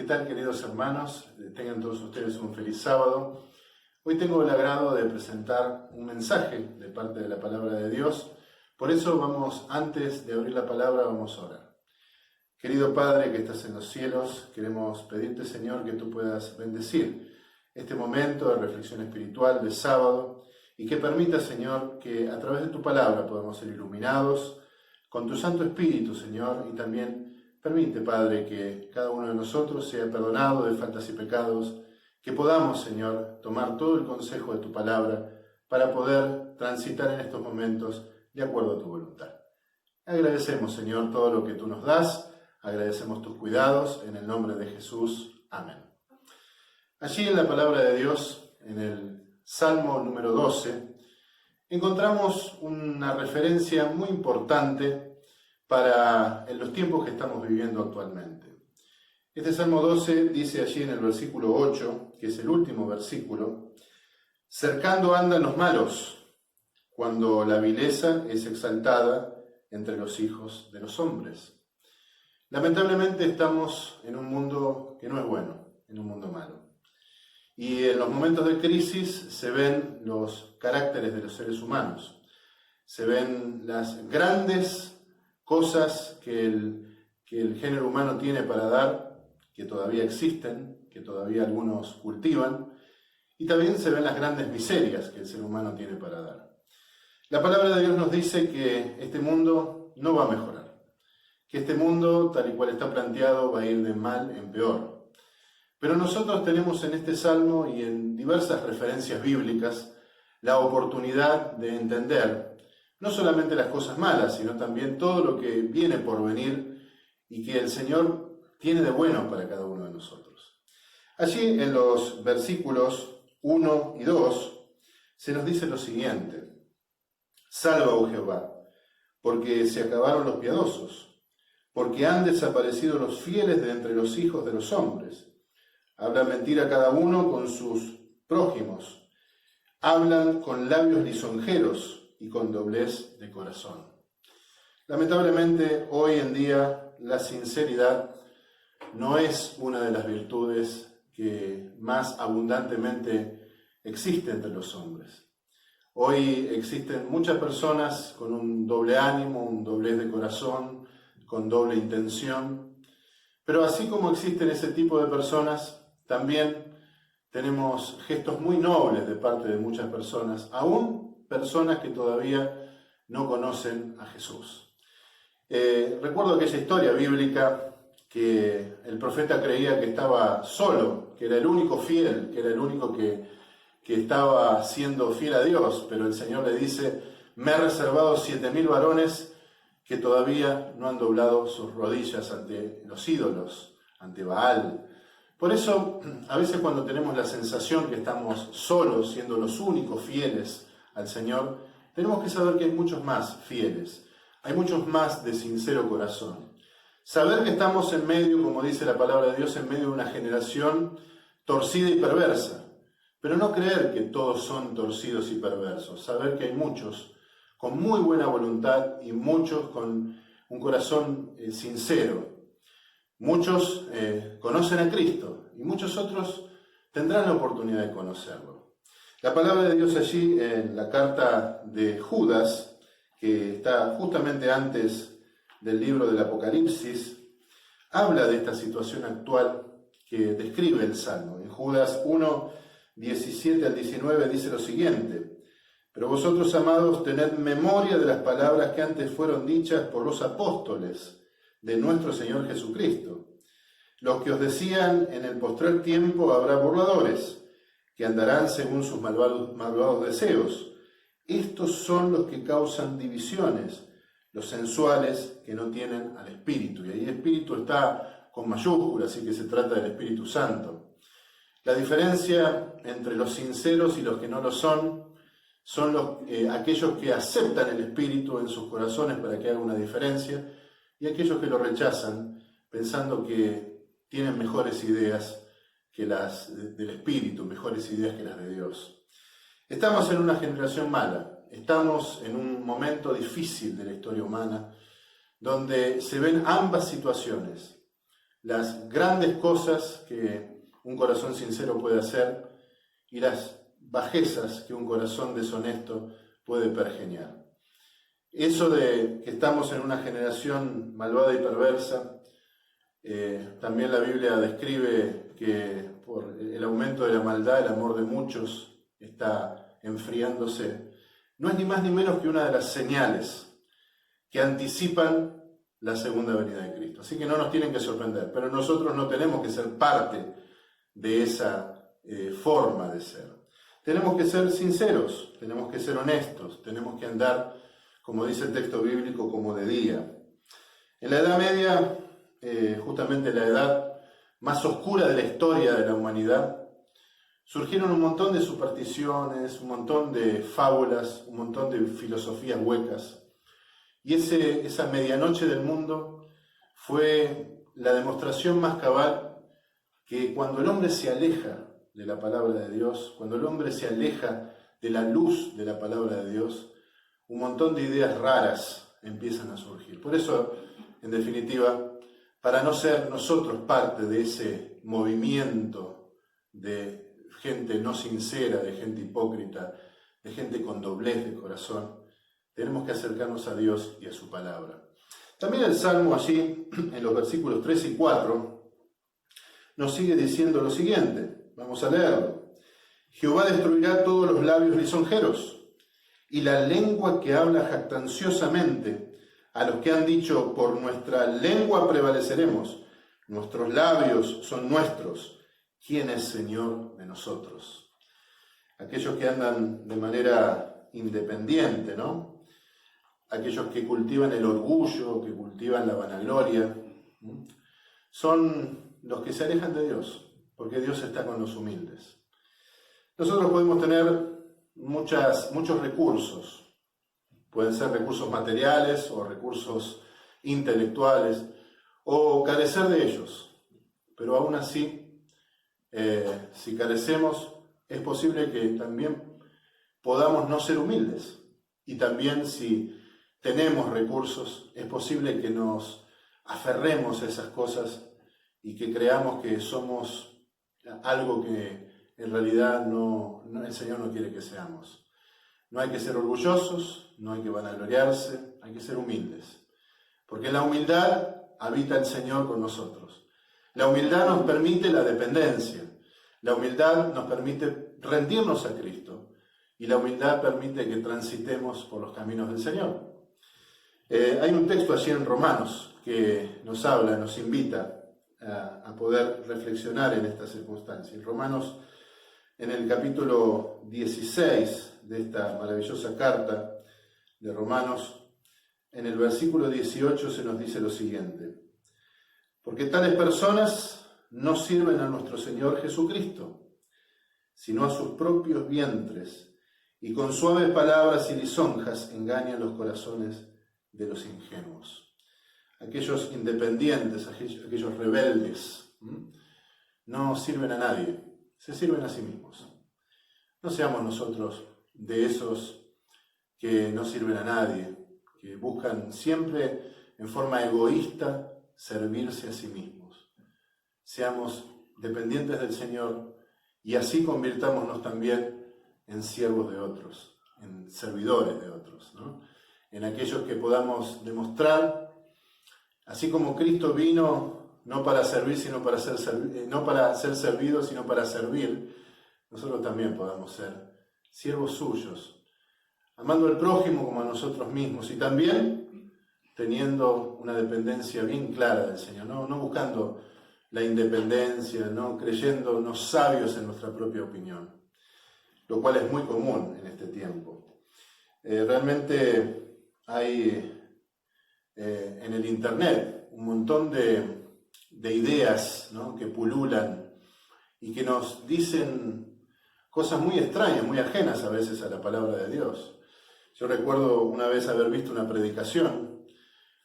¿Qué tal, queridos hermanos? Tengan todos ustedes un feliz sábado. Hoy tengo el agrado de presentar un mensaje de parte de la palabra de Dios. Por eso antes de abrir la palabra, vamos a orar. Querido Padre que estás en los cielos, queremos pedirte, Señor, que tú puedas bendecir este momento de reflexión espiritual de sábado y que permita, Señor, que a través de tu palabra podamos ser iluminados con tu Santo Espíritu, Señor, y también permite, Padre, que cada uno de nosotros sea perdonado de faltas y pecados, que podamos, Señor, tomar todo el consejo de tu palabra para poder transitar en estos momentos de acuerdo a tu voluntad. Agradecemos, Señor, todo lo que tú nos das, agradecemos tus cuidados, en el nombre de Jesús. Amén. Allí en la palabra de Dios, en el Salmo número 12, encontramos una referencia muy importante para los tiempos que estamos viviendo actualmente. Este Salmo 12 dice allí en el versículo 8, que es el último versículo: cercando andan los malos, cuando la vileza es exaltada entre los hijos de los hombres. Lamentablemente estamos en un mundo que no es bueno, en un mundo malo. Y en los momentos de crisis se ven los caracteres de los seres humanos, se ven las grandes cosas que el género humano tiene para dar, que todavía existen, que todavía algunos cultivan, y también se ven las grandes miserias que el ser humano tiene para dar. La palabra de Dios nos dice que este mundo no va a mejorar, que este mundo, tal y cual está planteado, va a ir de mal en peor. Pero nosotros tenemos en este salmo y en diversas referencias bíblicas la oportunidad de entender no solamente las cosas malas, sino también todo lo que viene por venir y que el Señor tiene de bueno para cada uno de nosotros. Allí en los versículos 1 y 2 se nos dice lo siguiente: salva, oh Jehová, porque se acabaron los piadosos, porque han desaparecido los fieles de entre los hijos de los hombres. Hablan mentira cada uno con sus prójimos, hablan con labios lisonjeros y con doblez de corazón. Lamentablemente, hoy en día, la sinceridad no es una de las virtudes que más abundantemente existe entre los hombres. Hoy existen muchas personas con un doble ánimo, un doblez de corazón, con doble intención. Pero así como existen ese tipo de personas, también tenemos gestos muy nobles de parte de muchas personas, aún personas que todavía no conocen a Jesús. Recuerdo aquella historia bíblica que el profeta creía que estaba solo, que era el único fiel, que era el único que estaba siendo fiel a Dios, pero el Señor le dice: me he reservado 7.000 varones que todavía no han doblado sus rodillas ante los ídolos, ante Baal. Por eso, a veces cuando tenemos la sensación que estamos solos, siendo los únicos fieles al Señor, tenemos que saber que hay muchos más fieles, hay muchos más de sincero corazón. Saber que estamos en medio, como dice la palabra de Dios, en medio de una generación torcida y perversa, pero no creer que todos son torcidos y perversos. Saber que hay muchos con muy buena voluntad y muchos con un corazón sincero. Muchos conocen a Cristo y muchos otros tendrán la oportunidad de conocerlo. La palabra de Dios allí en la carta de Judas, que está justamente antes del libro del Apocalipsis, habla de esta situación actual que describe el Salmo. En Judas 1, 17 al 19 dice lo siguiente: pero vosotros, amados, tened memoria de las palabras que antes fueron dichas por los apóstoles de nuestro Señor Jesucristo, los que os decían: en el postrer tiempo habrá burladores, que andarán según sus malvados deseos. Estos son los que causan divisiones, los sensuales que no tienen al Espíritu. Y ahí espíritu está con mayúsculas, así que se trata del Espíritu Santo. La diferencia entre los sinceros y los que no lo son aquellos que aceptan el Espíritu en sus corazones para que haga una diferencia, y aquellos que lo rechazan pensando que tienen mejores ideas que las del Espíritu, mejores ideas que las de Dios. Estamos en una generación mala, estamos en un momento difícil de la historia humana, donde se ven ambas situaciones. las grandes cosas que un corazón sincero puede hacer y las bajezas que un corazón deshonesto puede pergeñar. Eso de que estamos en una generación malvada y perversa, también la Biblia describe que por el aumento de la maldad, el amor de muchos está enfriándose. No es ni más ni menos que una de las señales que anticipan la segunda venida de Cristo. Así que no nos tienen que sorprender, pero nosotros no tenemos que ser parte de esa forma de ser. Tenemos que ser sinceros, tenemos que ser honestos, tenemos que andar, como dice el texto bíblico, como de día. En la Edad Media, justamente la edad más oscura de la historia de la humanidad, surgieron un montón de supersticiones, un montón de fábulas, un montón de filosofías huecas. Y esa medianoche del mundo fue la demostración más cabal que cuando el hombre se aleja de la palabra de Dios, cuando el hombre se aleja de la luz de la palabra de Dios, un montón de ideas raras empiezan a surgir. Por eso, en definitiva, para no ser nosotros parte de ese movimiento de gente no sincera, de gente hipócrita, de gente con doblez de corazón, tenemos que acercarnos a Dios y a su palabra. También el Salmo allí, en los versículos 3 y 4, nos sigue diciendo lo siguiente. Vamos a leerlo. Jehová destruirá todos los labios lisonjeros y la lengua que habla jactanciosamente, a los que han dicho, por nuestra lengua prevaleceremos, nuestros labios son nuestros, ¿quién es Señor de nosotros? Aquellos que andan de manera independiente, ¿no? Aquellos que cultivan el orgullo, que cultivan la vanagloria, son los que se alejan de Dios, porque Dios está con los humildes. Nosotros podemos tener muchos recursos, pueden ser recursos materiales o recursos intelectuales, o carecer de ellos, pero aún así, si carecemos, es posible que también podamos no ser humildes, y también si tenemos recursos, es posible que nos aferremos a esas cosas y que creamos que somos algo que en realidad el Señor no quiere que seamos. No hay que ser orgullosos, no hay que vanagloriarse, hay que ser humildes. Porque en la humildad habita el Señor con nosotros. La humildad nos permite la dependencia. La humildad nos permite rendirnos a Cristo. Y la humildad permite que transitemos por los caminos del Señor. Hay un texto allí en Romanos que nos habla, nos invita a poder reflexionar en esta circunstancia. En Romanos, en el capítulo 16 de esta maravillosa carta de Romanos, en el versículo 18 se nos dice lo siguiente: porque tales personas no sirven a nuestro Señor Jesucristo, sino a sus propios vientres, y con suaves palabras y lisonjas engañan los corazones de los ingenuos. Aquellos independientes, aquellos rebeldes, no sirven a nadie, se sirven a sí mismos. No seamos nosotros de esos que no sirven a nadie, que buscan siempre en forma egoísta servirse a sí mismos. Seamos dependientes del Señor y así convirtámonos también en siervos de otros, en servidores de otros, ¿no? En aquellos que podamos demostrar, así como Cristo vino no para servir, sino para ser no para ser servido, sino para servir, nosotros también podamos ser siervos suyos, amando al prójimo como a nosotros mismos y también teniendo una dependencia bien clara del Señor, no buscando la independencia, no creyéndonos sabios en nuestra propia opinión, lo cual es muy común en este tiempo. Realmente hay en el Internet un montón de ideas, ¿no?, que pululan y que nos dicen cosas muy extrañas, muy ajenas a veces a la palabra de Dios. Yo recuerdo una vez haber visto una predicación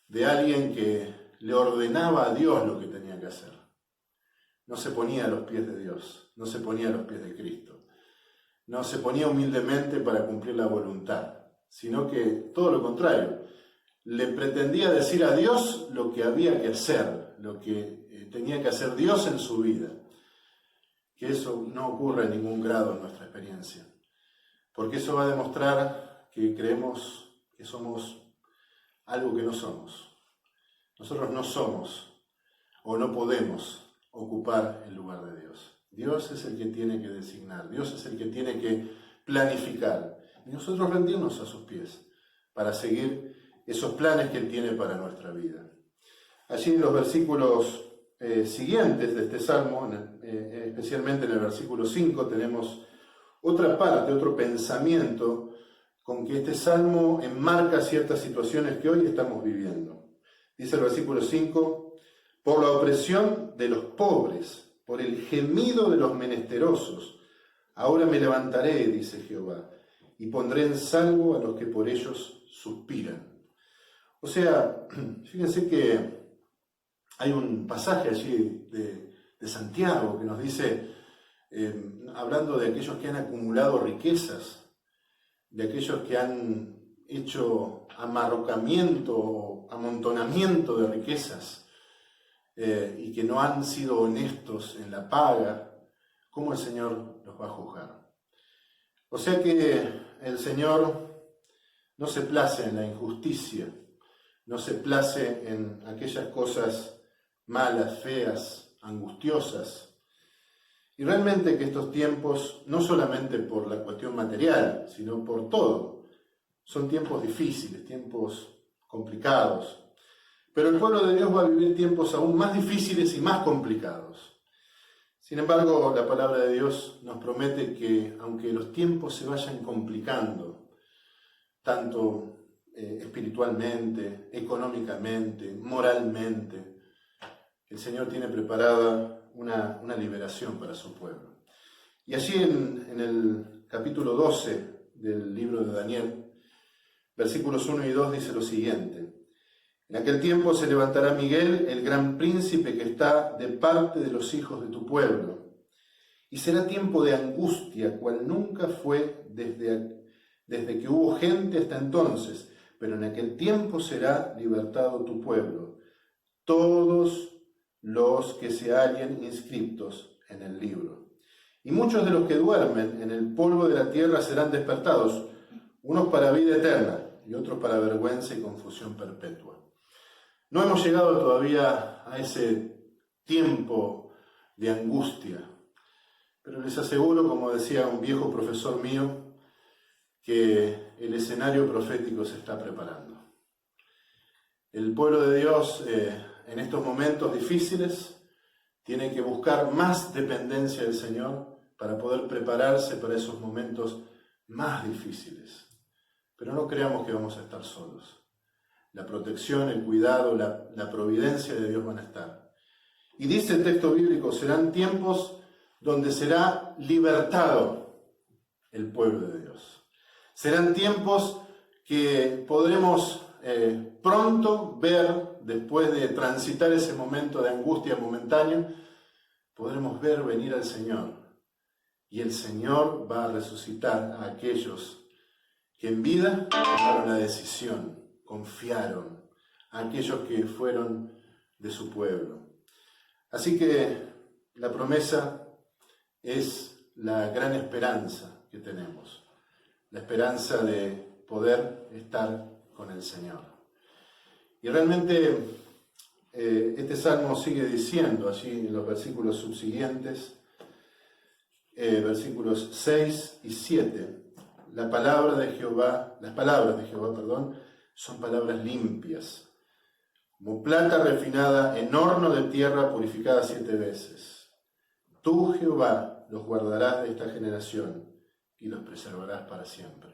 de alguien que le ordenaba a Dios lo que tenía que hacer. No se ponía a los pies de Dios, no se ponía a los pies de Cristo. No se ponía humildemente para cumplir la voluntad, sino que todo lo contrario. Le pretendía decir a Dios lo que había que hacer, lo que tenía que hacer Dios en su vida, que eso no ocurre en ningún grado en nuestra experiencia, porque eso va a demostrar que creemos que somos algo que no somos. Nosotros no somos o no podemos ocupar el lugar de Dios. Dios es el que tiene que designar, Dios es el que tiene que planificar, y nosotros rendirnos a sus pies para seguir esos planes que Él tiene para nuestra vida. Allí en los versículos siguientes de este Salmo, especialmente en el versículo 5, tenemos otra parte, otro pensamiento con que este Salmo enmarca ciertas situaciones que hoy estamos viviendo. Dice el versículo 5, por la opresión de los pobres, por el gemido de los menesterosos, ahora me levantaré, dice Jehová, y pondré en salvo a los que por ellos suspiran. O sea, fíjense que hay un pasaje allí de Santiago que nos dice, hablando de aquellos que han acumulado riquezas, de aquellos que han hecho amarrocamiento, amontonamiento de riquezas, y que no han sido honestos en la paga, ¿cómo el Señor los va a juzgar? O sea que el Señor no se place en la injusticia, no se place en aquellas cosas malas, feas, angustiosas. Y realmente que estos tiempos, no solamente por la cuestión material, sino por todo, son tiempos difíciles, tiempos complicados. Pero el pueblo de Dios va a vivir tiempos aún más difíciles y más complicados. Sin embargo, la palabra de Dios nos promete que aunque los tiempos se vayan complicando, tanto espiritualmente, económicamente, moralmente, el Señor tiene preparada una liberación para su pueblo. Y allí en el capítulo 12 del libro de Daniel, versículos 1 y 2 dice lo siguiente: en aquel tiempo se levantará Miguel, el gran príncipe que está de parte de los hijos de tu pueblo, y será tiempo de angustia, cual nunca fue desde que hubo gente hasta entonces, pero en aquel tiempo será libertado tu pueblo, todos los que se hallen inscriptos en el libro. Y muchos de los que duermen en el polvo de la tierra serán despertados, unos para vida eterna y otros para vergüenza y confusión perpetua. No hemos llegado todavía a ese tiempo de angustia, pero les aseguro, como decía un viejo profesor mío, que el escenario profético se está preparando. El pueblo de Dios en estos momentos difíciles tiene que buscar más dependencia del Señor para poder prepararse para esos momentos más difíciles. Pero no creamos que vamos a estar solos. La protección, el cuidado, la providencia de Dios van a estar. Y dice el texto bíblico, serán tiempos donde será libertado el pueblo de Dios. Serán tiempos que podremos pronto ver, después de transitar ese momento de angustia momentáneo, podremos ver venir al Señor. Y el Señor va a resucitar a aquellos que en vida tomaron la decisión, confiaron, a aquellos que fueron de su pueblo. Así que la promesa es la gran esperanza que tenemos, la esperanza de poder estar con el Señor. Y realmente este salmo sigue diciendo allí en los versículos subsiguientes, versículos 6 y 7, las palabras de Jehová, son palabras limpias, como plata refinada en horno de tierra purificada 7 veces. Tú, Jehová, los guardarás de esta generación y los preservarás para siempre.